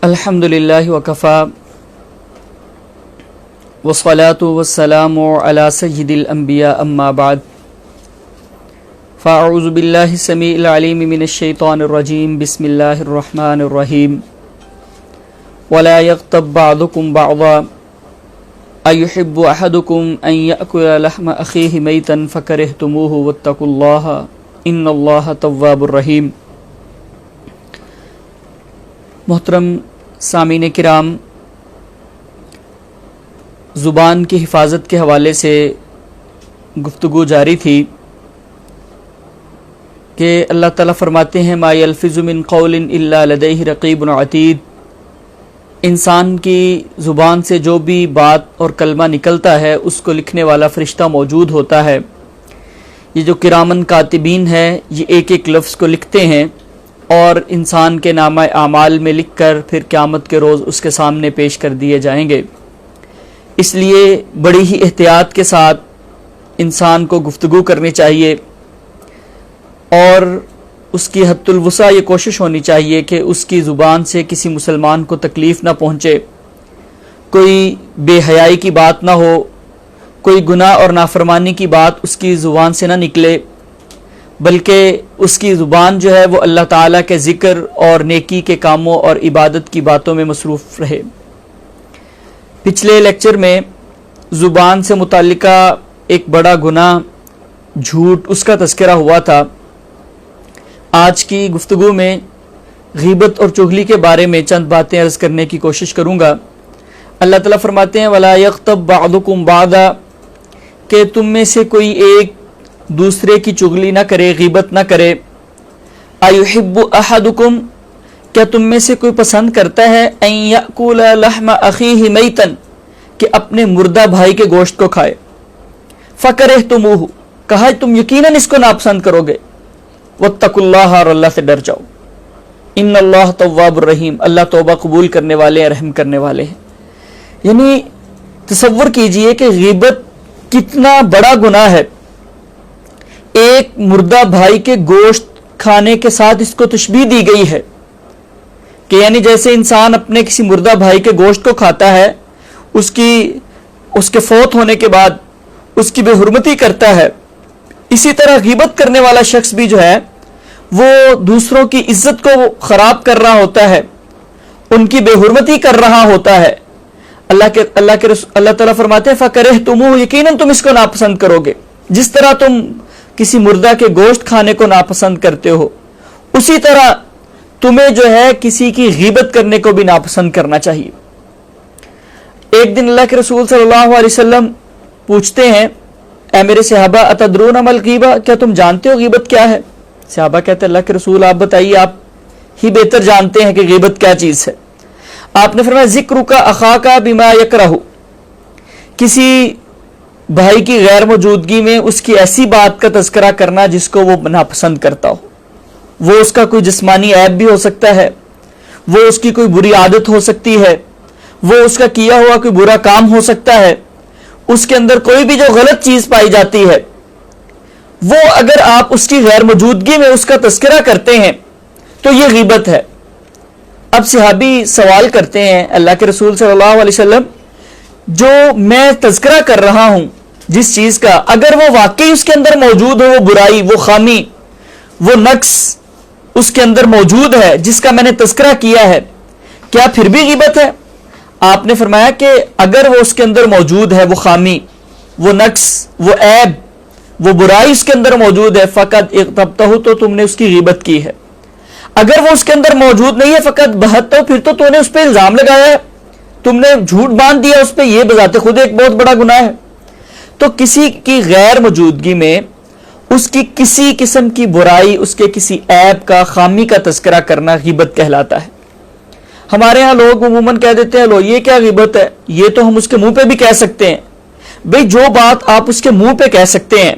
الحمدللہ وکفا والصلاة والسلام علی سید الانبیاء اما بعد فاعوذ باللہ السمیع العلیم من الشیطان الرجیم بسم اللہ الرحمن الرحیم ولا یغتب بعضکم بعضا ایحب احدکم ان یأکل لحم اخیہ میتا فکرہتموہ واتقوا اللہ ان اللہ تواب الرحیم۔ محترم سامعین کرام، زبان کی حفاظت کے حوالے سے گفتگو جاری تھی کہ اللہ تعالیٰ فرماتے ہیں ما یلفظ من قول الا لدیہ رقیب عتید، انسان کی زبان سے جو بھی بات اور کلمہ نکلتا ہے اس کو لکھنے والا فرشتہ موجود ہوتا ہے۔ یہ جو کرامن کاتبین ہے یہ ایک ایک لفظ کو لکھتے ہیں اور انسان کے نامہ اعمال میں لکھ کر پھر قیامت کے روز اس کے سامنے پیش کر دیے جائیں گے۔ اس لیے بڑی ہی احتیاط کے ساتھ انسان کو گفتگو کرنی چاہیے اور اس کی حد الوسع یہ کوشش ہونی چاہیے کہ اس کی زبان سے کسی مسلمان کو تکلیف نہ پہنچے، کوئی بے حیائی کی بات نہ ہو، کوئی گناہ اور نافرمانی کی بات اس کی زبان سے نہ نکلے، بلکہ اس کی زبان جو ہے وہ اللہ تعالیٰ کے ذکر اور نیکی کے کاموں اور عبادت کی باتوں میں مصروف رہے۔ پچھلے لیکچر میں زبان سے متعلقہ ایک بڑا گناہ جھوٹ اس کا تذکرہ ہوا تھا۔ آج کی گفتگو میں غیبت اور چغلی کے بارے میں چند باتیں عرض کرنے کی کوشش کروں گا۔ اللہ تعالیٰ فرماتے ہیں وَلَا يَغْتَبْ بَعْضُكُمْ بَعْضًا، کہ تم میں سے کوئی ایک دوسرے کی چغلی نہ کرے، غیبت نہ کرے۔ أَيُحِبُّ أَحَدُكُمْ، کیا تم میں سے کوئی پسند کرتا ہے أَن يَأْكُلَ لَحْمَ أَخِيهِ مَيْتًا، کہ اپنے مردہ بھائی کے گوشت کو کھائے۔ فَكَرِهْتُمُوهُ، کہا تم یقیناً اس کو ناپسند کرو گے۔ وَاتَّقُوا اللَّهَ، اور اللہ سے ڈر جاؤ۔ إِنَّ اللَّهَ تَوَّابٌ رَحِيمٌ، اللہ توبہ قبول کرنے والے ہیں، رحم کرنے والے ہیں۔ یعنی تصور کیجئے کہ غیبت کتنا بڑا گناہ ہے۔ ایک مردہ بھائی کے گوشت کھانے کے ساتھ اس کو تشبیہ دی گئی ہے کہ یعنی جیسے انسان اپنے کسی مردہ بھائی کے گوشت کو کھاتا ہے، اس کے فوت ہونے کے بعد اس کی بے حرمتی کرتا ہے، اسی طرح غیبت کرنے والا شخص بھی جو ہے وہ دوسروں کی عزت کو خراب کر رہا ہوتا ہے، ان کی بے حرمتی کر رہا ہوتا ہے۔ اللہ تعالیٰ فرماتے ہیں فَكَرِهْتُمُوهُ، یقیناً تم اس کو ناپسند کرو گے۔ جس طرح تم کسی مردہ کے گوشت کھانے کو ناپسند کرتے ہو، اسی طرح تمہیں جو ہے کسی کی غیبت کرنے کو بھی ناپسند کرنا چاہیے۔ ایک دن اللہ کے رسول صلی اللہ علیہ وسلم پوچھتے ہیں اے میرے صحابہ اتدرون ما الغیبہ، کیا تم جانتے ہو غیبت کیا ہے؟ صحابہ کہتے ہیں اللہ کے رسول آپ بتائیے، آپ ہی بہتر جانتے ہیں کہ غیبت کیا چیز ہے۔ آپ نے فرمایا ذکرک اخاک بما یکرہ، کسی بھائی کی غیر موجودگی میں اس کی ایسی بات کا تذکرہ کرنا جس کو وہ ناپسند کرتا ہو۔ وہ اس کا کوئی جسمانی عیب بھی ہو سکتا ہے، وہ اس کی کوئی بری عادت ہو سکتی ہے، وہ اس کا کیا ہوا کوئی برا کام ہو سکتا ہے، اس کے اندر کوئی بھی جو غلط چیز پائی جاتی ہے، وہ اگر آپ اس کی غیر موجودگی میں اس کا تذکرہ کرتے ہیں تو یہ غیبت ہے۔ اب صحابی سوال کرتے ہیں اللہ کے رسول صلی اللہ علیہ وسلم، جو میں تذکرہ کر رہا ہوں جس چیز کا، اگر وہ واقعی اس کے اندر موجود ہو، وہ برائی، وہ خامی، وہ نقص اس کے اندر موجود ہے جس کا میں نے تذکرہ کیا ہے، کیا پھر بھی غیبت ہے؟ آپ نے فرمایا کہ اگر وہ اس کے اندر موجود ہے، وہ خامی، وہ نقص، وہ عیب، وہ برائی اس کے اندر موجود ہے، فقط اغتبتہ، تو تم نے اس کی غیبت کی ہے۔ اگر وہ اس کے اندر موجود نہیں ہے، فقط بہتہ، پھر تو نے اس پہ الزام لگایا ہے، تم نے جھوٹ باندھ دیا اس پہ، یہ بذات خود ایک بہت بڑا گناہ ہے۔ تو کسی کی غیر موجودگی میں اس کی کسی قسم کی برائی، اس کے کسی عیب کا، خامی کا تذکرہ کرنا غیبت کہلاتا ہے۔ ہمارے ہاں لوگ عموماً کہہ دیتے ہیں لو یہ کیا غیبت ہے، یہ تو ہم اس کے منہ پہ بھی کہہ سکتے ہیں۔ بھئی جو بات آپ اس کے منہ پہ کہہ سکتے ہیں،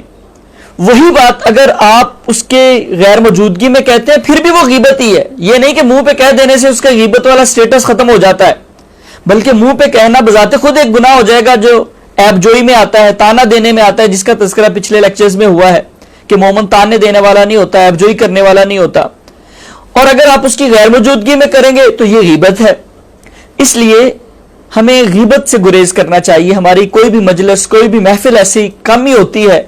وہی بات اگر آپ اس کے غیر موجودگی میں کہتے ہیں پھر بھی وہ غیبت ہی ہے۔ یہ نہیں کہ منہ پہ کہہ دینے سے اس کا غیبت والا سٹیٹس ختم ہو جاتا ہے، بلکہ منہ پہ کہنا بذات خود ایک گناہ ہو جائے گا، جو عیب جوئی میں آتا ہے، تانا دینے میں آتا ہے، جس کا تذکرہ پچھلے لیکچرز میں ہوا ہے کہ مومن تانے دینے والا نہیں ہوتا، عیب جوئی کرنے والا نہیں ہوتا۔ اور اگر آپ اس کی غیر موجودگی میں کریں گے تو یہ غیبت ہے۔ اس لیے ہمیں غیبت سے گریز کرنا چاہیے. ہماری کوئی بھی مجلس، کوئی بھی محفل ایسی کم ہی ہوتی ہے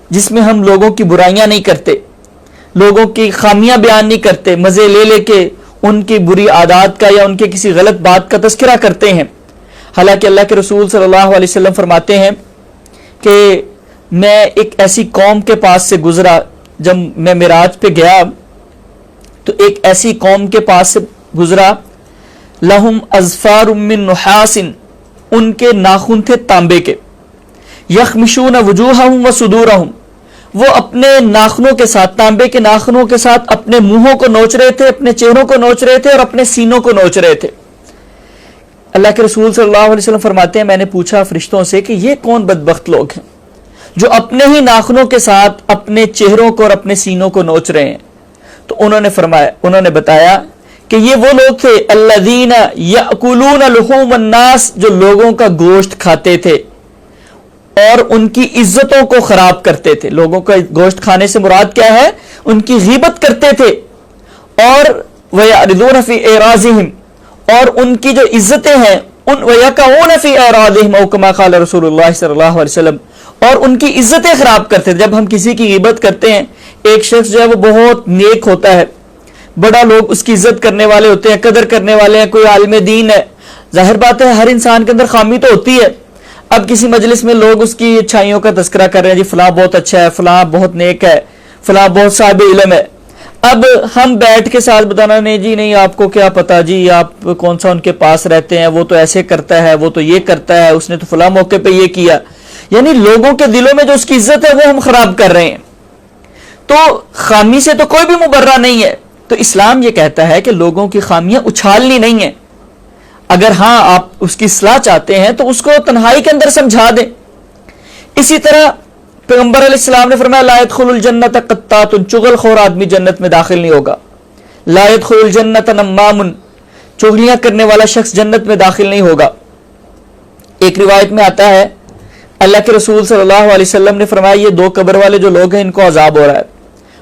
جس میں ہم لوگوں کی برائیاں نہیں کرتے، لوگوں کی خامیاں بیان نہیں کرتے، مزے لے لے کے ان کی بری عادات کا یا ان کے کسی غلط بات کا تذکرہ کرتے ہیں. حالانکہ اللہ کے رسول صلی اللہ علیہ وسلم فرماتے ہیں کہ میں ایک ایسی قوم کے پاس سے گزرا، جب میں معراج پہ گیا تو ایک ایسی قوم کے پاس سے گزرا، لہم اظفار من نحاس، ان کے ناخن تھے تانبے کے، یخمشون وجوہہم وصدورہم، وہ اپنے ناخنوں کے ساتھ، تانبے کے ناخنوں کے ساتھ اپنے منہوں کو نوچ رہے تھے، اپنے چہروں کو نوچ رہے تھے اور اپنے سینوں کو نوچ رہے تھے. اللہ کے رسول صلی اللہ علیہ وسلم فرماتے ہیں میں نے پوچھا فرشتوں سے کہ یہ کون بدبخت لوگ ہیں جو اپنے ہی ناخنوں کے ساتھ اپنے چہروں کو اور اپنے سینوں کو نوچ رہے ہیں؟ تو انہوں نے بتایا کہ یہ وہ لوگ تھے الذین یأکلون لحوم الناس، جو لوگوں کا گوشت کھاتے تھے اور ان کی عزتوں کو خراب کرتے تھے. لوگوں کا گوشت کھانے سے مراد کیا ہے؟ ان کی غیبت کرتے تھے. اور وَيَعْرِضُونَ فِي إِعْرَاضِهِمْ، اور ان کی جو عزتیں ہیں وَيَقَعُونَ فِي إِعْرَاضِهِمْ أَوْ كَمَا قَالَ رسول اللہ صلی اللہ علیہ وسلم، اور ان کی عزتیں خراب کرتے تھے. جب ہم کسی کی غیبت کرتے ہیں، ایک شخص جو ہے وہ بہت نیک ہوتا ہے، بڑا لوگ اس کی عزت کرنے والے ہوتے ہیں، قدر کرنے والے ہیں، کوئی عالم دین ہے، ظاہر بات ہے ہر انسان کے اندر خامی تو ہوتی ہے. اب کسی مجلس میں لوگ اس کی اچھائیوں کا تذکرہ کر رہے ہیں، جی فلاں بہت اچھا ہے، فلاں بہت نیک ہے، فلاں بہت صاحب علم ہے. اب ہم بیٹھ کے ساتھ بتانا نہیں جی نہیں آپ کو کیا پتا، جی آپ کون سا ان کے پاس رہتے ہیں، وہ تو ایسے کرتا ہے، وہ تو یہ کرتا ہے، اس نے تو فلاں موقع پہ یہ کیا، یعنی لوگوں کے دلوں میں جو اس کی عزت ہے وہ ہم خراب کر رہے ہیں. تو خامی سے تو کوئی بھی مبرہ نہیں ہے. تو اسلام یہ کہتا ہے کہ لوگوں کی خامیاں اچھالنی نہیں ہیں. اگر ہاں آپ اس کی اصلاح چاہتے ہیں تو اس کو تنہائی کے اندر سمجھا دیں. اسی طرح پیغمبر علیہ السلام نے فرمایا لا يدخل الجنت قطات، چغل خور آدمی جنت میں داخل نہیں ہوگا. لا يدخل الجنت نمام، چغلیاں کرنے والا شخص جنت میں داخل نہیں ہوگا. ایک روایت میں آتا ہے اللہ کے رسول صلی اللہ علیہ وسلم نے فرمایا یہ دو قبر والے جو لوگ ہیں ان کو عذاب ہو رہا ہے.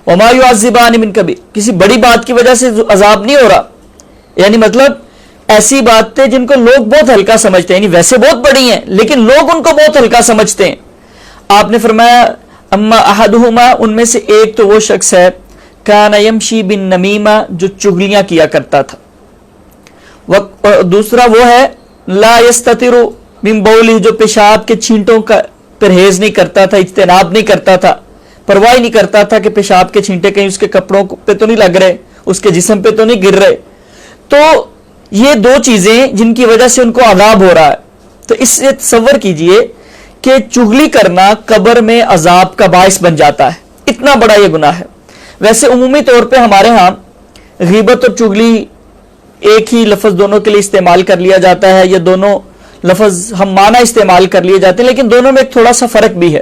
وما يعذبان من کبیر، کسی بڑی بات کی وجہ سے عذاب نہیں ہو رہا، یعنی مطلب ایسی باتیں جن کو لوگ بہت ہلکا سمجھتے ہیں، یعنی ویسے بہت بڑی ہیں لیکن لوگ ان کو بہت ہلکا سمجھتے ہیں. آپ نے فرمایا اما احدہما، ان میں سے ایک تو وہ شخص ہے کان یمشی بالنمیمہ، جو چغلیاں کیا کرتا تھا. اور دوسرا وہ ہے لا یستتر من بولی، جو پیشاب کے چھینٹوں کا پرہیز نہیں کرتا تھا، اجتناب نہیں کرتا تھا، پرواہ نہیں کرتا تھا کہ پیشاب کے چھینٹے کہیں اس کے کپڑوں پہ تو نہیں لگ رہے، اس کے جسم پہ تو نہیں گر رہے. تو یہ دو چیزیں جن کی وجہ سے ان کو عذاب ہو رہا ہے. تو اس سے تصور کیجئے کہ چغلی کرنا قبر میں عذاب کا باعث بن جاتا ہے، اتنا بڑا یہ گناہ ہے. ویسے عمومی طور پہ ہمارے ہاں غیبت اور چغلی ایک ہی لفظ دونوں کے لیے استعمال کر لیا جاتا ہے، یا دونوں لفظ ہم معنی استعمال کر لیے جاتے ہیں، لیکن دونوں میں ایک تھوڑا سا فرق بھی ہے.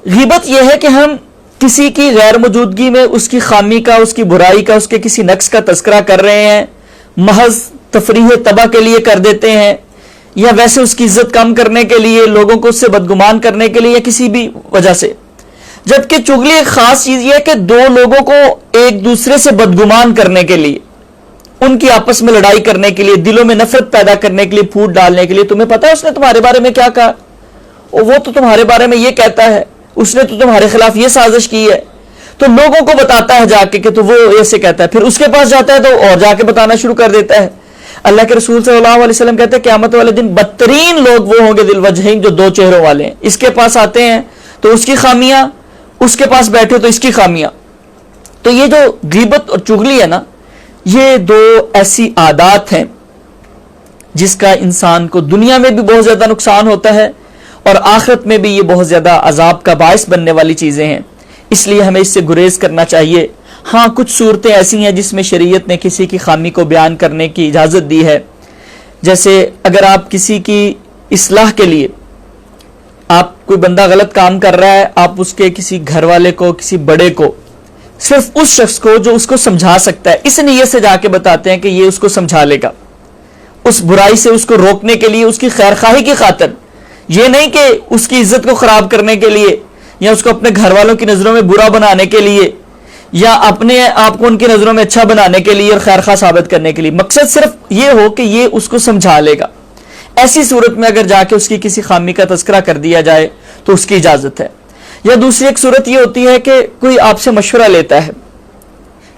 غیبت یہ ہے کہ ہم کسی کی غیر موجودگی میں اس کی خامی کا، اس کی برائی کا، اس کے کسی نقص کا تذکرہ کر رہے ہیں، محض تفریح طبع کے لیے کر دیتے ہیں، یا ویسے اس کی عزت کم کرنے کے لیے، لوگوں کو اس سے بدگمان کرنے کے لیے، یا کسی بھی وجہ سے. جبکہ چغلی ایک خاص چیز یہ ہے کہ دو لوگوں کو ایک دوسرے سے بدگمان کرنے کے لیے، ان کی آپس میں لڑائی کرنے کے لیے، دلوں میں نفرت پیدا کرنے کے لیے، پھوٹ ڈالنے کے لیے. تمہیں پتا ہے اس نے تمہارے بارے میں کیا کہا، وہ تو تمہارے بارے میں یہ کہتا ہے، اس نے تو تمہارے خلاف یہ سازش کی ہے. تو لوگوں کو بتاتا ہے جا کے کہ تو وہ ایسے کہتا ہے، پھر اس کے پاس جاتا ہے تو اور جا کے بتانا شروع کر دیتا ہے. اللہ کے رسول صلی اللہ علیہ وسلم کہتے ہیں قیامت والے دن بدترین لوگ وہ ہوں گے ذی الوجہین، جو دو چہروں والے ہیں. اس کے پاس آتے ہیں تو اس کی خامیاں، اس کے پاس بیٹھے تو اس کی خامیاں. تو یہ جو غیبت اور چغلی ہے نا، یہ دو ایسی عادات ہیں جس کا انسان کو دنیا میں بھی بہت زیادہ نقصان ہوتا ہے اور آخرت میں بھی یہ بہت زیادہ عذاب کا باعث بننے والی چیزیں ہیں. اس لیے ہمیں اس سے گریز کرنا چاہیے. ہاں کچھ صورتیں ایسی ہیں جس میں شریعت نے کسی کی خامی کو بیان کرنے کی اجازت دی ہے. جیسے اگر آپ کسی کی اصلاح کے لیے، آپ کوئی بندہ غلط کام کر رہا ہے، آپ اس کے کسی گھر والے کو، کسی بڑے کو، صرف اس شخص کو جو اس کو سمجھا سکتا ہے، اس نیت سے جا کے بتاتے ہیں کہ یہ اس کو سمجھا لے گا، اس برائی سے اس کو روکنے کے لیے، اس کی خیر خواہی کی خاطر. یہ نہیں کہ اس کی عزت کو خراب کرنے کے لیے، یا اس کو اپنے گھر والوں کی نظروں میں برا بنانے کے لیے، یا اپنے آپ کو ان کی نظروں میں اچھا بنانے کے لیے اور خیر خواہ ثابت کرنے کے لیے، مقصد صرف یہ ہو کہ یہ اس کو سمجھا لے گا، ایسی صورت میں اگر جا کے اس کی کسی خامی کا تذکرہ کر دیا جائے تو اس کی اجازت ہے۔ یا دوسری ایک صورت یہ ہوتی ہے کہ کوئی آپ سے مشورہ لیتا ہے،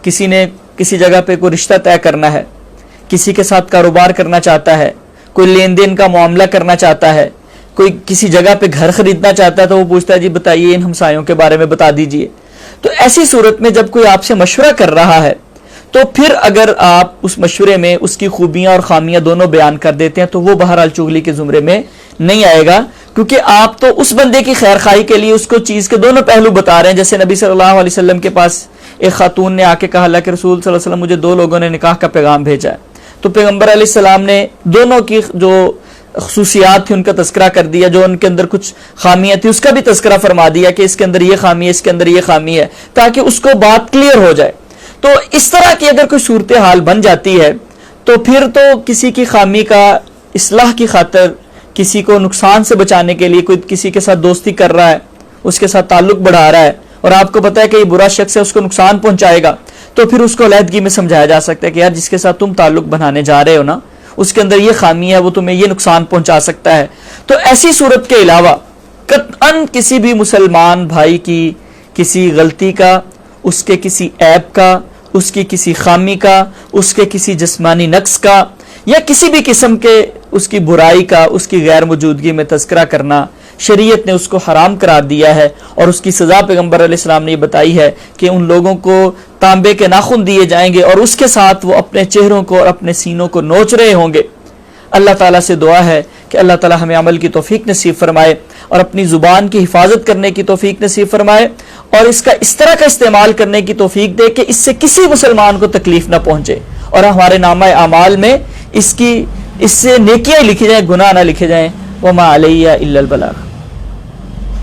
کسی نے کسی جگہ پہ کوئی رشتہ طے کرنا ہے، کسی کے ساتھ کاروبار کرنا چاہتا ہے، کوئی لین دین کا معاملہ کرنا چاہتا ہے، کوئی کسی جگہ پہ گھر خریدنا چاہتا ہے، تو وہ پوچھتا ہے جی بتائیے ان ہمسایوں کے بارے میں بتا دیجئے۔ تو ایسی صورت میں جب کوئی آپ سے مشورہ کر رہا ہے تو پھر اگر آپ اس مشورے میں اس کی خوبیاں اور خامیاں دونوں بیان کر دیتے ہیں تو وہ بہرحال چغلی کے زمرے میں نہیں آئے گا، کیونکہ آپ تو اس بندے کی خیر خواہی کے لیے اس کو چیز کے دونوں پہلو بتا رہے ہیں۔ جیسے نبی صلی اللہ علیہ وسلم کے پاس ایک خاتون نے آ کے کہا اللہ کے رسول صلی اللہ علیہ وسلم مجھے 2 لوگوں نے نکاح کا پیغام بھیجا ہے، تو پیغمبر علیہ السلام نے دونوں کی جو خصوصیات تھی ان کا تذکرہ کر دیا، جو ان کے اندر کچھ خامیاں تھی اس کا بھی تذکرہ فرما دیا کہ اس کے اندر یہ خامی ہے، اس کے اندر یہ خامی ہے، تاکہ اس کو بات کلیئر ہو جائے۔ تو اس طرح کی اگر کوئی صورتحال بن جاتی ہے تو پھر تو کسی کی خامی کا اصلاح کی خاطر، کسی کو نقصان سے بچانے کے لیے کوئی کسی کے ساتھ دوستی کر رہا ہے، اس کے ساتھ تعلق بڑھا رہا ہے اور آپ کو پتہ ہے کہ یہ برا شخص ہے، اس کو نقصان پہنچائے گا، تو پھر اس کو علیحدگی میں سمجھایا جا سکتا ہے کہ یار جس کے ساتھ تم تعلق بنانے جا رہے ہو نا، اس کے اندر یہ خامی ہے، وہ تمہیں یہ نقصان پہنچا سکتا ہے۔ تو ایسی صورت کے علاوہ قطعاً کسی بھی مسلمان بھائی کی کسی غلطی کا، اس کے کسی عیب کا، اس کی کسی خامی کا، اس کے کسی جسمانی نقص کا، یا کسی بھی قسم کے اس کی برائی کا، اس کی غیر موجودگی میں تذکرہ کرنا شریعت نے اس کو حرام قرار دیا ہے، اور اس کی سزا پیغمبر علیہ السلام نے یہ بتائی ہے کہ ان لوگوں کو تانبے کے ناخن دیے جائیں گے اور اس کے ساتھ وہ اپنے چہروں کو اور اپنے سینوں کو نوچ رہے ہوں گے۔ اللہ تعالیٰ سے دعا ہے کہ اللہ تعالیٰ ہمیں عمل کی توفیق نصیب فرمائے اور اپنی زبان کی حفاظت کرنے کی توفیق نصیب فرمائے، اور اس کا اس طرح کا استعمال کرنے کی توفیق دے کہ اس سے کسی مسلمان کو تکلیف نہ پہنچے، اور ہمارے نامہ اعمال میں اس سے نیکیاں لکھی جائیں، گناہ نہ لکھے جائیں۔ وما علیہ الا البلاغ۔